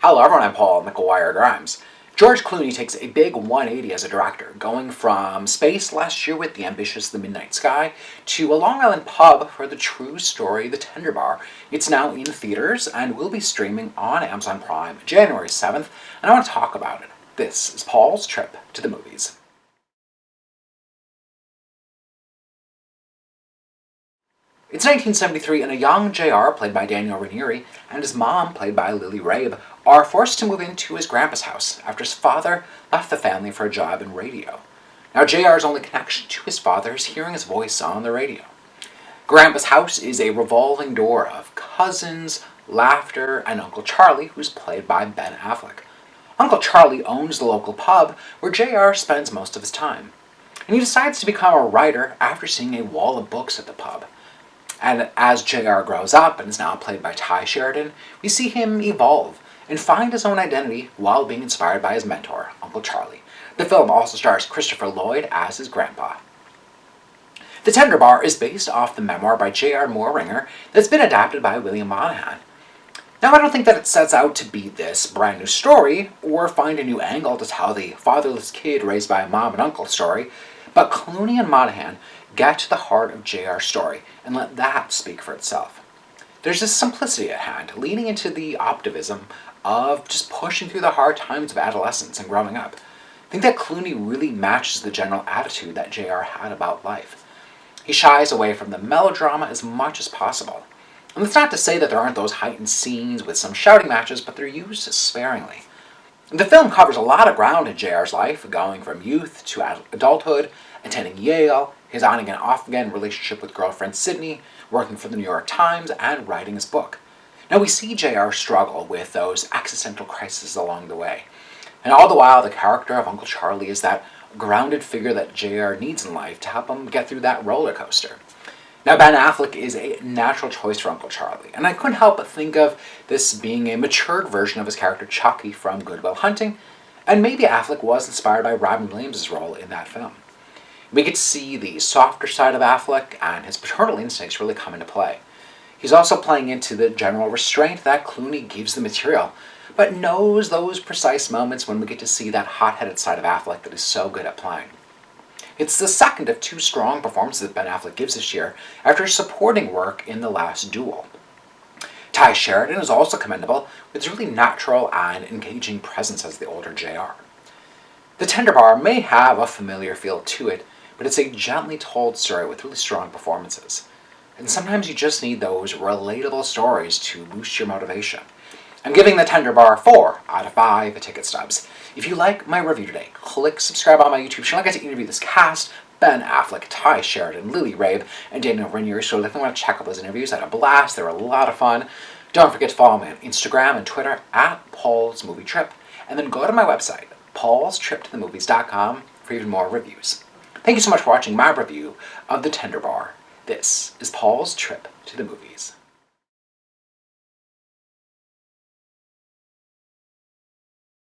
Hello everyone, I'm Paul McGuire Grimes. George Clooney takes a big 180 as a director, going from Space last year with The Ambitious The Midnight Sky to a Long Island pub for the true story The Tender Bar. It's now in theaters and will be streaming on Amazon Prime January 7th, and I want to talk about it. This is Paul's trip to the movies. It's 1973, and a young JR, played by Daniel Ranieri, and his mom, played by Lily Rabe, are forced to move into his grandpa's house after his father left the family for a job in radio. Now, JR's only connection to his father is hearing his voice on the radio. Grandpa's house is a revolving door of cousins, laughter, and Uncle Charlie, who's played by Ben Affleck. Uncle Charlie owns the local pub where JR spends most of his time, and he decides to become a writer after seeing a wall of books at the pub. And as JR grows up and is now played by Sheridan, we see him evolve and find his own identity while being inspired by his mentor, Uncle Charlie. The film also stars Christopher Lloyd as his grandpa. The Tender Bar is based off the memoir by J.R. Mooringer that's been adapted by William Monahan. Now, I don't think that it sets out to be this brand new story or find a new angle to tell the fatherless kid raised by a mom and uncle story, but Clooney and Monahan get to the heart of JR's story and let that speak for itself. There's this simplicity at hand, leaning into the optimism of just pushing through the hard times of adolescence and growing up. I think that Clooney really matches the general attitude that JR had about life. He shies away from the melodrama as much as possible. And that's not to say that there aren't those heightened scenes with some shouting matches, but they're used sparingly. The film covers a lot of ground in JR's life, going from youth to adulthood, attending Yale, his on-again, off-again relationship with girlfriend Sydney, working for the New York Times, and writing his book. Now, we see JR struggle with those existential crises along the way. And all the while, the character of Uncle Charlie is that grounded figure that JR needs in life to help him get through that roller coaster. Now, Ben Affleck is a natural choice for Uncle Charlie, and I couldn't help but think of this being a matured version of his character Chucky from Good Will Hunting, and maybe Affleck was inspired by Robin Williams' role in that film. We get to see the softer side of Affleck, and his paternal instincts really come into play. He's also playing into the general restraint that Clooney gives the material, but knows those precise moments when we get to see that hot-headed side of Affleck that is so good at playing. It's the second of two strong performances that Ben Affleck gives this year after supporting work in The Last Duel. Sheridan is also commendable, with his really natural and engaging presence as the older JR. The Tender Bar may have a familiar feel to it, but it's a gently told story with really strong performances. And sometimes you just need those relatable stories to boost your motivation. I'm giving The Tender Bar 4 out of 5 ticket stubs. If you like my review today, click subscribe on my YouTube channel. I get to interview this cast: Ben Affleck, Sheridan, Lily Rabe, and Daniel Ranieri. So if you want to check out those interviews, I had a blast. They were a lot of fun. Don't forget to follow me on Instagram and Twitter at Paul's Movie Trip. And then go to my website, paulstriptothemovies.com, for even more reviews. Thank you so much for watching my review of The Tender Bar. This is Paul's Trip to the Movies.